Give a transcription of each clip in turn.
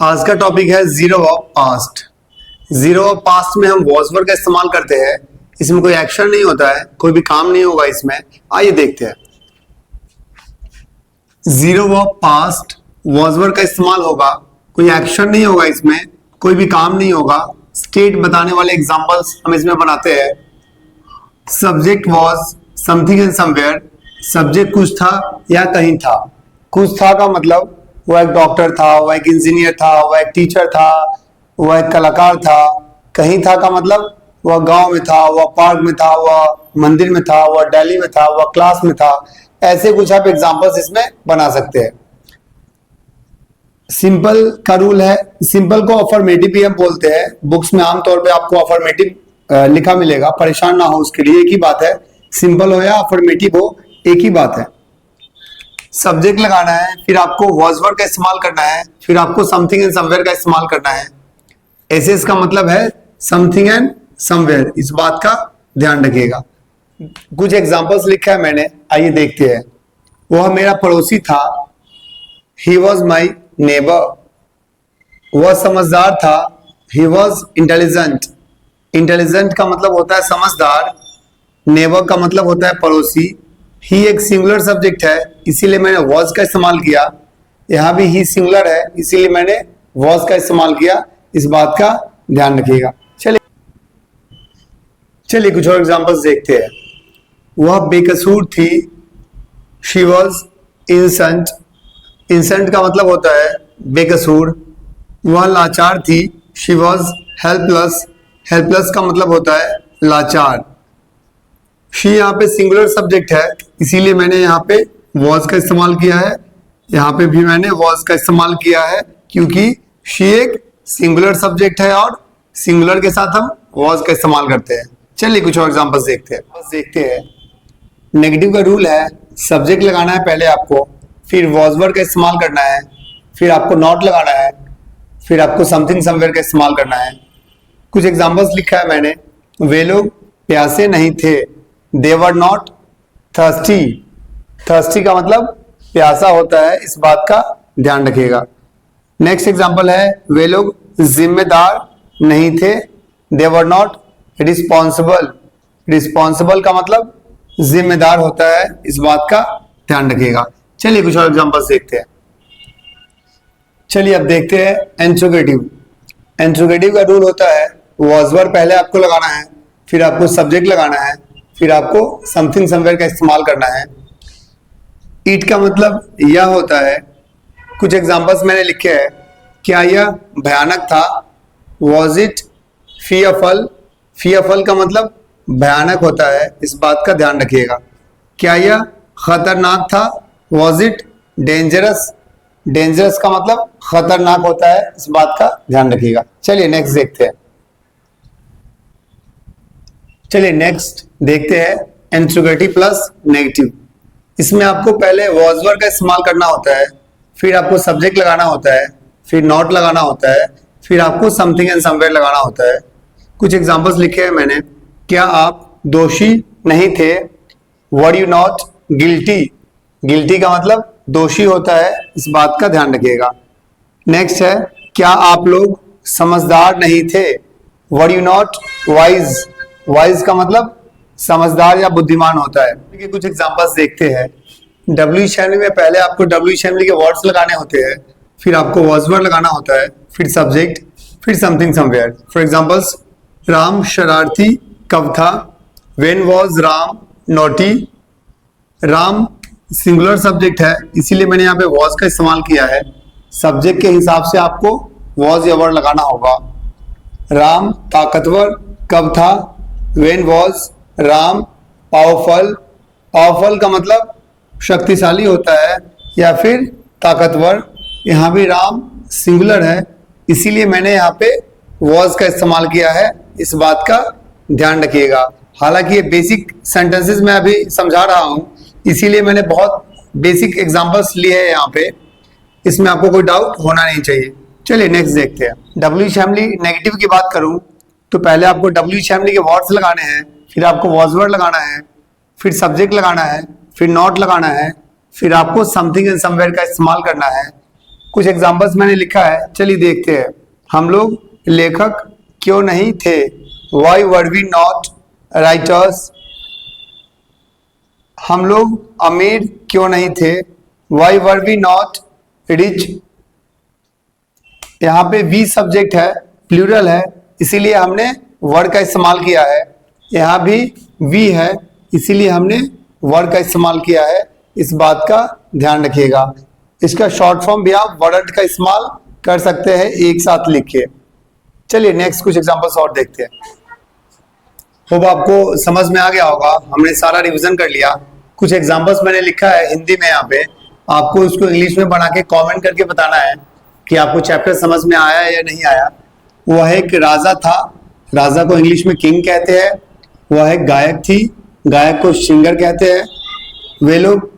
आज का टॉपिक है zero of past. Zero of past में हम वॉज वर्ड का इस्तेमाल करते हैं। इसमें कोई एक्शन नहीं होता है, कोई भी काम नहीं होगा इसमें। आइए देखते हैं। Zero of past was word का इस्तेमाल होगा, कोई एक्शन नहीं होगा इसमें, कोई भी काम नहीं होगा। स्टेट बताने वाले एग्जांपल्स हम इसमें बनाते हैं। Subject was something and somewhere. Subject कुछ था या कहीं था। कुछ था का मतलब वो एक डॉक्टर था, वो एक इंजीनियर था, वो एक टीचर था, वो एक कलाकार था। कहीं था का मतलब वह गांव में था, वह पार्क में था, वह मंदिर में था, वह दिल्ली में था, वह क्लास में था। ऐसे कुछ आप एग्जांपल्स इसमें बना सकते हैं। सिंपल का रूल है, सिंपल को अफर्मेटिव भी हम बोलते हैं। बुक्स में आमतौर पे आपको अफर्मेटिव लिखा मिलेगा, परेशान ना हो उसके लिए। एक ही बात है, सिंपल हो या अफर्मेटिव हो, एक ही बात है। सब्जेक्ट लगाना है, फिर आपको वॉज वर्ड का इस्तेमाल करना है, फिर आपको समथिंग एंड समवेयर का इस्तेमाल करना है। ऐसे इसका मतलब है समथिंग एंड समवेयर, इस बात का ध्यान रखिएगा। कुछ एग्जांपल्स लिखा है मैंने, आइए देखते हैं। वह मेरा पड़ोसी था, ही वॉज माई नेबर। वह समझदार था, ही वॉज इंटेलिजेंट। इंटेलिजेंट का मतलब होता है समझदार, नेबर का मतलब होता है पड़ोसी। ही एक सिंगुलर सब्जेक्ट है, इसीलिए मैंने वॉज का इस्तेमाल किया। यहां भी ही सिंगुलर है, इसीलिए मैंने वॉज का इस्तेमाल किया। इस बात का ध्यान रखिएगा। चलिए कुछ और एग्जांपल्स देखते हैं। वह बेकसूर थी, शी वॉज इनसेंट। इनसेंट का मतलब होता है बेकसूर। वह लाचार थी, शी वॉज हेल्पलेस। हेल्पलेस का मतलब होता है लाचार। शी यहाँ पे सिंगुलर सब्जेक्ट है, इसीलिए मैंने यहाँ पे वॉज का इस्तेमाल किया है। यहाँ पे भी मैंने वॉज का इस्तेमाल किया है, क्योंकि शी एक सिंगुलर सब्जेक्ट है और सिंगुलर के साथ हम वॉज का इस्तेमाल करते हैं। चलिए कुछ और एग्जांपल्स देखते हैं। नेगेटिव का रूल है, सब्जेक्ट लगाना है पहले आपको, फिर वॉज वर्ड का इस्तेमाल करना है, फिर आपको नॉट लगाना है, फिर आपको समथिंग समवेयर का इस्तेमाल करना है। कुछ एग्जाम्पल्स लिखा है मैंने। वे लोग प्यासे नहीं थे, they were not thirsty। thirsty का मतलब प्यासा होता है, इस बात का ध्यान रखिएगा। नेक्स्ट एग्जांपल है, वे लोग जिम्मेदार नहीं थे, they were not responsible। Responsible का मतलब जिम्मेदार होता है, इस बात का ध्यान रखिएगा। चलिए कुछ और एग्जांपल्स देखते हैं। चलिए अब देखते हैं इंट्रोगेटिव। इंट्रोगेटिव का रूल होता है, वॉज वर्ड पहले आपको लगाना है, फिर आपको सब्जेक्ट लगाना है, फिर आपको समथिंग समवेयर का इस्तेमाल करना है। इट का मतलब यह होता है। कुछ एग्जांपल्स मैंने लिखे हैं। क्या यह भयानक था, वॉज इट फियरफुल। फियरफुल का मतलब भयानक होता है, इस बात का ध्यान रखिएगा। क्या यह खतरनाक था, वॉज इट डेंजरस। डेंजरस का मतलब खतरनाक होता है, इस बात का ध्यान रखिएगा। चलिए नेक्स्ट देखते हैं इंट्रोगेटिव प्लस नेगेटिव। इसमें आपको पहले वॉज वर्ड का इस्तेमाल करना होता है, फिर आपको सब्जेक्ट लगाना होता है, फिर नॉट लगाना होता है, फिर आपको समथिंग एंड समवेयर लगाना होता है। कुछ एग्जांपल्स लिखे हैं मैंने। क्या आप दोषी नहीं थे, were you not guilty. Guilty का मतलब दोषी होता है, इस बात का ध्यान रखिएगा। नेक्स्ट है, क्या आप लोग समझदार नहीं थे, were you not wise. Wise का मतलब समझदार या बुद्धिमान होता है। कुछ एग्जांपल्स देखते हैं। डब्ल्यू शैमली में पहले आपको डब्ल्यू शैमली के वर्ड्स लगाने होते हैं, फिर आपको वॉज वर्ड लगाना होता है, फिर सब्जेक्ट, फिर something somewhere. For examples, Ram शरारती कब था, when was Ram naughty. Ram singular subject है, इसीलिए मैंने यहाँ पे वॉज का इस्तेमाल किया है। सब्जेक्ट के हिसाब से आपको वॉज या वर्ड लगाना होगा। राम ताकतवर कब था, when was Ram powerful. Powerful का मतलब शक्तिशाली होता है या फिर ताकतवर। यहाँ भी राम सिंगुलर है, इसीलिए मैंने यहाँ पे वॉज का इस्तेमाल किया है, इस बात का ध्यान रखिएगा। हालांकि ये बेसिक सेंटेंसेस मैं अभी समझा रहा हूँ, इसीलिए मैंने बहुत बेसिक एग्जांपल्स लिए हैं यहाँ पे। इसमें आपको कोई डाउट होना नहीं चाहिए। चलिए नेक्स्ट देखते हैं। डब्ल्यू शैमली नेगेटिव की बात करूं तो पहले आपको डब्ल्यू शैमली के वर्ड्स लगाने हैं, फिर आपको वॉज वर्ड लगाना है, फिर सब्जेक्ट लगाना है, फिर नॉट लगाना है, फिर आपको समथिंग एंड समवेयर का इस्तेमाल करना है। कुछ एग्जांपल्स मैंने लिखा है, चलिए देखते हैं। हम लोग लेखक क्यों नहीं थे? Why were we not writers? हम लोग अमीर क्यों नहीं थे? Why were we not rich? यहाँ पे वी सब्जेक्ट है, प्लूरल है, इसीलिए हमने वर्ड का इस्तेमाल किया है। यहाँ भी वी है, इसीलिए हमने वर्ड का इस्तेमाल किया है। इस बात का ध्यान रखिएगा। इसका शॉर्ट फॉर्म भी आप वर्ड का इस्तेमाल कर सकते हैं एक साथ लिख के। चलिए नेक्स्ट कुछ एग्जांपल्स और देखते हैं। होप आपको समझ में आ गया होगा, हमने सारा रिवीजन कर लिया। कुछ एग्जांपल्स मैंने लिखा है हिंदी में, यहाँ पे आपको इसको इंग्लिश में बना के कमेंट करके बताना है कि आपको चैप्टर समझ में आया या नहीं आया। वह एक राजा था, राजा को इंग्लिश में किंग कहते हैं। वह एक गायक थी, गायक को सिंगर कहते हैं। वे लोग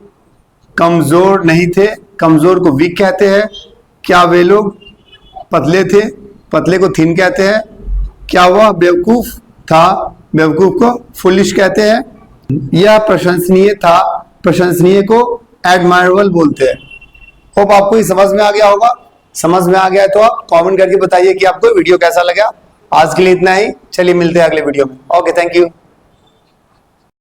कमजोर नहीं थे, कमजोर को वीक कहते हैं। क्या वे लोग पतले थे? पतले को थिन कहते हैं। क्या वह बेवकूफ था? बेवकूफ को फुलिश कहते हैं। यह प्रशंसनीय था, प्रशंसनीय को एडमायरेबल बोलते हैं। होप आपको ये समझ में आ गया होगा। समझ में आ गया है तो आप कमेंट करके बताइए कि आपको वीडियो कैसा लगा। आज के लिए इतना ही, चलिए मिलते हैं अगले वीडियो में। Okay, thank you.